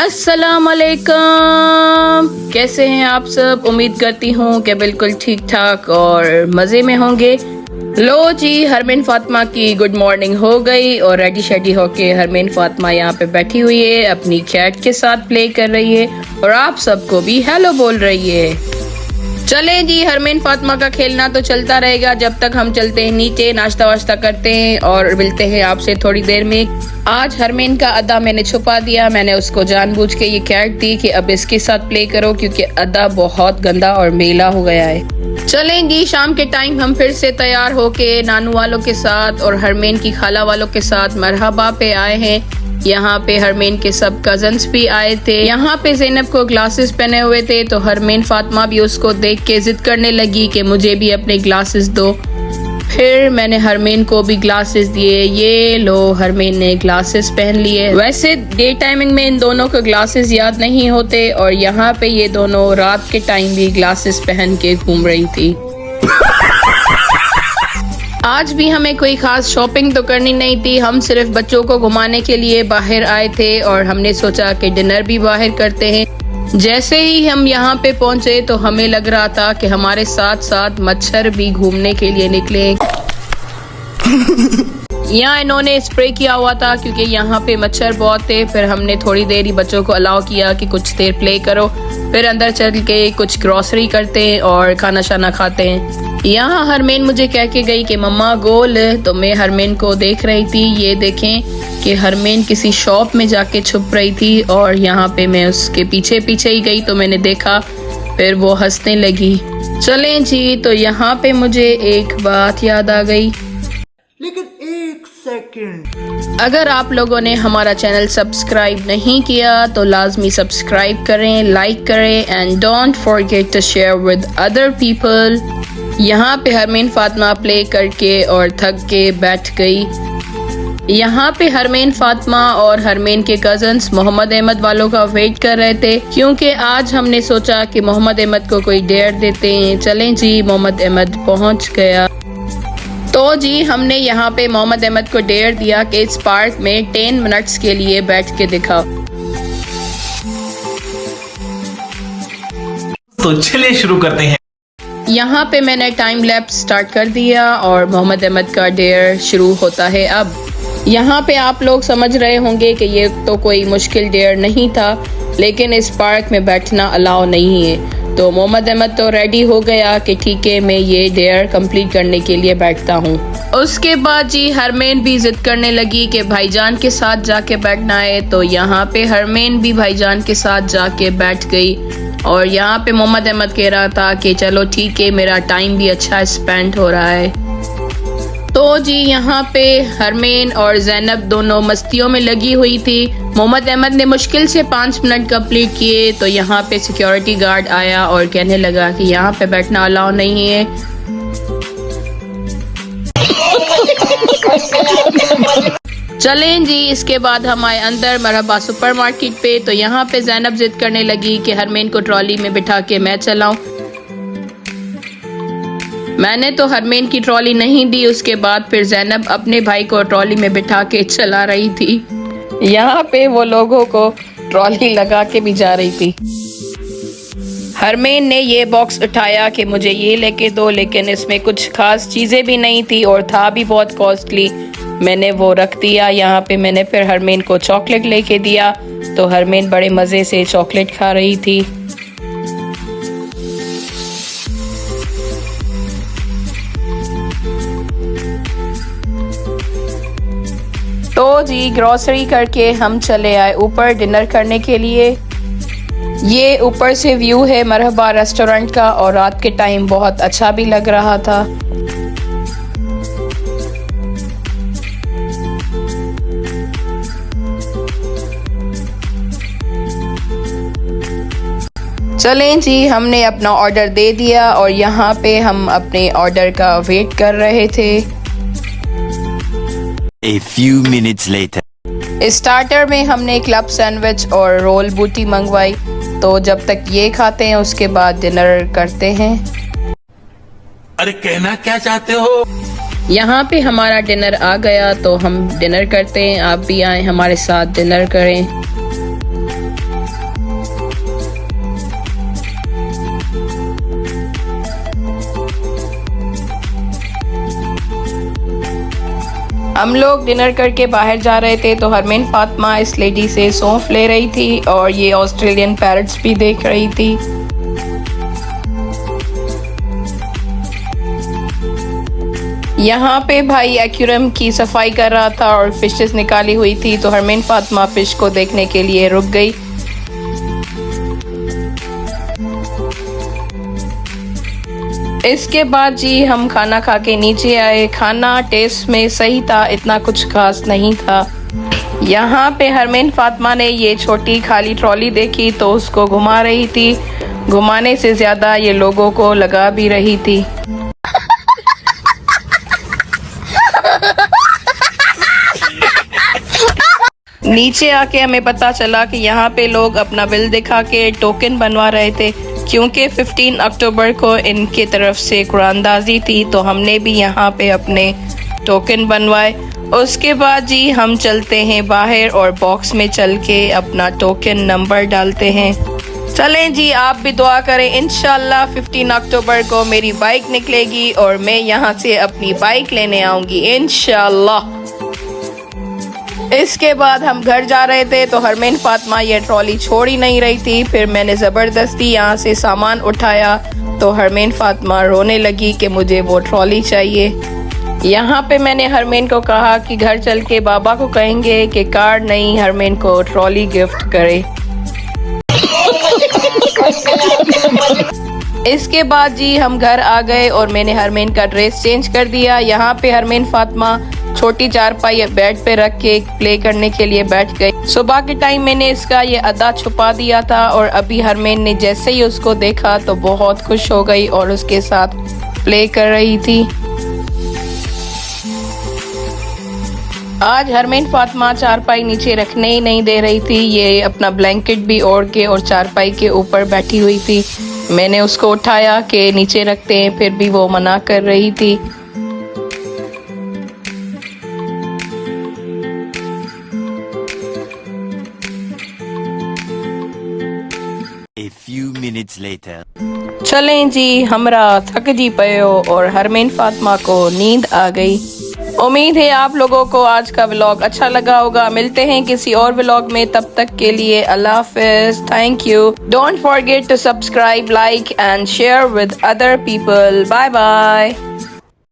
अस्सलामुअलैकुम, कैसे हैं आप सब। उम्मीद करती हूँ कि बिल्कुल ठीक ठाक और मज़े में होंगे। लो जी, हरमीन फातिमा की गुड मॉर्निंग हो गई और रेडी शेडी होके हरमीन फातिमा यहाँ पे बैठी हुई है, अपनी कैट के साथ प्ले कर रही है और आप सबको भी हेलो बोल रही है। चलें जी, हरमीन फातिमा का खेलना तो चलता रहेगा जब तक हम चलते हैं नीचे, नाश्ता वाश्ता करते हैं और मिलते हैं आपसे थोड़ी देर में। आज हरमीन का अदा मैंने छुपा दिया, मैंने उसको जानबूझ के ये कैट दी कि अब इसके साथ प्ले करो क्योंकि अदा बहुत गंदा और मेला हो गया है। चलें जी, शाम के टाइम हम फिर से तैयार होके नानू वालों के साथ और हरमीन की खाला वालों के साथ मरहबा पे आए हैं। यहाँ पे हरमीन के सब कजन्स भी आए थे। यहाँ पे ज़ैनब को ग्लासेस पहने हुए थे तो हरमीन फातिमा भी उसको देख के जिद करने लगी कि मुझे भी अपने ग्लासेस दो। फिर मैंने हरमीन को भी ग्लासेस दिए। ये लो, हरमीन ने ग्लासेस पहन लिए। वैसे डे टाइमिंग में इन दोनों को ग्लासेस याद नहीं होते और यहाँ पे ये दोनों रात के टाइम भी ग्लासेस पहन के घूम रही थी। आज भी हमें कोई खास शॉपिंग तो करनी नहीं थी, हम सिर्फ बच्चों को घुमाने के लिए बाहर आए थे और हमने सोचा कि डिनर भी बाहर करते हैं। जैसे ही हम यहाँ पे पहुँचे तो हमें लग रहा था कि हमारे साथ साथ मच्छर भी घूमने के लिए निकले। यहाँ इन्होंने स्प्रे किया हुआ था क्योंकि यहाँ पे मच्छर बहुत थे। फिर हमने थोड़ी देर ही बच्चों को अलाउ किया कि कुछ देर प्ले करो, फिर अंदर चल के कुछ ग्रोसरी करते हैं और खाना शाना खाते हैं। यहाँ हरमीन मुझे कह के गई कि मम्मा गोल, तो मैं हरमीन को देख रही थी। ये देखें कि हरमीन किसी शॉप में जाके छुप रही थी और यहाँ पे मैं उसके पीछे पीछे ही गई तो मैंने देखा, फिर वो हंसने लगी। चलें जी, तो यहाँ पे मुझे एक बात याद आ गई। लेकिन एक सेकंड, अगर आप लोगों ने हमारा चैनल सब्सक्राइब नहीं किया तो लाजमी सब्सक्राइब करें, लाइक करें and don't forget to share with other people. यहाँ पे हरमीन फातिमा प्ले करके और थक के बैठ गई। यहाँ पे हरमीन फातिमा और हरमीन के कजन्स मोहम्मद अहमद वालों का वेट कर रहे थे क्योंकि आज हमने सोचा कि मोहम्मद अहमद को कोई डेयर देते हैं। चलें जी, मोहम्मद अहमद पहुँच गया। तो जी, हमने यहाँ पे मोहम्मद अहमद को डेयर दिया कि इस पार्क में 10 मिनट्स के लिए बैठ के दिखाओ। तो चलिए शुरू करते हैं। यहाँ पे मैंने टाइम लैप्स स्टार्ट कर दिया और मोहम्मद अहमद का डेयर शुरू होता है। अब यहाँ पे आप लोग समझ रहे होंगे कि ये तो कोई मुश्किल डेयर नहीं था, लेकिन इस पार्क में बैठना अलाउ नहीं है। तो मोहम्मद अहमद तो रेडी हो गया कि ठीक है, मैं ये डेयर कंप्लीट करने के लिए बैठता हूँ। उसके बाद जी हरमीन भी जिद करने लगी कि भाईजान के साथ जाके बैठना है, तो यहाँ पे हरमीन भी भाईजान के साथ जाके बैठ गई और यहाँ पे मोहम्मद अहमद कह रहा था कि चलो ठीक है, मेरा टाइम भी अच्छा स्पेंड हो रहा है। तो जी यहाँ पे हरमीन और ज़ैनब दोनों मस्तियों में लगी हुई थी। मोहम्मद अहमद ने मुश्किल से 5 मिनट कंप्लीट किए तो यहाँ पे सिक्योरिटी गार्ड आया और कहने लगा कि यहाँ पे बैठना अलाउ नहीं है। चलें जी, इसके बाद हम आए अंदर मरहबा सुपरमार्केट पे। तो यहाँ पे ज़ैनब जिद करने लगी कि हरमीन को ट्रॉली में बिठा के मैं चलाऊं। मैंने तो हरमीन की ट्रॉली नहीं दी। उसके बाद फिर ज़ैनब अपने भाई को ट्रॉली में बिठा के चला रही थी। यहाँ पे वो लोगों को ट्रॉली लगा के भी जा रही थी। हरमीन ने ये बॉक्स उठाया कि मुझे ये लेके दो, लेकिन इसमें कुछ खास चीज़ें भी नहीं थी और था भी बहुत कॉस्टली। मैंने वो रख दिया। यहाँ पे मैंने फिर हरमीन को चॉकलेट लेके दिया तो हरमीन बड़े मज़े से चॉकलेट खा रही थी। तो जी ग्रोसरी करके हम चले आए ऊपर डिनर करने के लिए। ये ऊपर से व्यू है मरहबा रेस्टोरेंट का और रात के टाइम बहुत अच्छा भी लग रहा था। चलें जी, हमने अपना ऑर्डर दे दिया और यहाँ पे हम अपने ऑर्डर का वेट कर रहे थे। A few minutes later. Starter में हमने क्लब सैंडविच और रोल बूटी मंगवाई, तो जब तक ये खाते हैं उसके बाद डिनर करते हैं। अरे कहना क्या चाहते हो? यहाँ पे हमारा डिनर आ गया तो हम डिनर करते हैं। आप भी आए हमारे साथ डिनर करें। हम लोग डिनर करके बाहर जा रहे थे तो हरमीन फातिमा इस लेडी से सौंफ ले रही थी और ये ऑस्ट्रेलियन पैरट्स भी देख रही थी। यहाँ पे भाई एक्वेरियम की सफाई कर रहा था और फिशेस निकाली हुई थी, तो हरमीन फातिमा फिश को देखने के लिए रुक गई। इसके बाद जी हम खाना खा के नीचे आए। खाना टेस्ट में सही था, इतना कुछ खास नहीं था। यहाँ पे हरमीन फातिमा ने ये छोटी खाली ट्रॉली देखी तो उसको घुमा रही थी। घुमाने से ज्यादा ये लोगों को लगा भी रही थी। नीचे आके हमें पता चला कि यहाँ पे लोग अपना बिल दिखा के टोकन बनवा रहे थे, क्योंकि 15 अक्टूबर को इनके तरफ से कुरानदाजी थी, तो हमने भी यहाँ पे अपने टोकन बनवाए। उसके बाद जी हम चलते हैं बाहर और बॉक्स में चल के अपना टोकन नंबर डालते हैं। चलें जी, आप भी दुआ करें, इंशाल्लाह 15 अक्टूबर को मेरी बाइक निकलेगी और मैं यहाँ से अपनी बाइक लेने आऊँगी इंशाल्लाह। इसके बाद हम घर जा रहे थे तो हरमीन फातिमा ये ट्रॉली छोड़ ही नहीं रही थी। फिर मैंने ज़बरदस्ती यहाँ से सामान उठाया तो हरमीन फातिमा रोने लगी कि मुझे वो ट्रॉली चाहिए। यहाँ पे मैंने हरमीन को कहा कि घर चल के बाबा को कहेंगे कि कार नहीं, हरमीन को ट्रॉली गिफ्ट करे। इसके बाद जी हम घर आ गए और मैंने हरमीन का ड्रेस चेंज कर दिया। यहाँ पे हरमीन फातिमा छोटी चारपाई बेड पे रख के प्ले करने के लिए बैठ गई। सुबह के टाइम मैंने इसका ये अदा छुपा दिया था और अभी हरमीन ने जैसे ही उसको देखा तो बहुत खुश हो गई और उसके साथ प्ले कर रही थी। आज हरमीन फातिमा चारपाई नीचे रखने ही नहीं दे रही थी। ये अपना ब्लैंकेट भी ओढ़ के और चारपाई के ऊपर बैठी हुई थी। मैंने उसको उठाया कि नीचे रखते हैं, फिर भी वो मना कर रही थी। A few minutes later. चलें जी, हमरा थक जी पयो और हरमीन फातिमा को नींद आ गई। उम्मीद है आप लोगों को आज का व्लॉग अच्छा लगा होगा। मिलते हैं किसी और व्लॉग में, तब तक के लिए अल्लाह हाफिज। Thank you. Don't forget to subscribe, like and share with other people. Bye bye.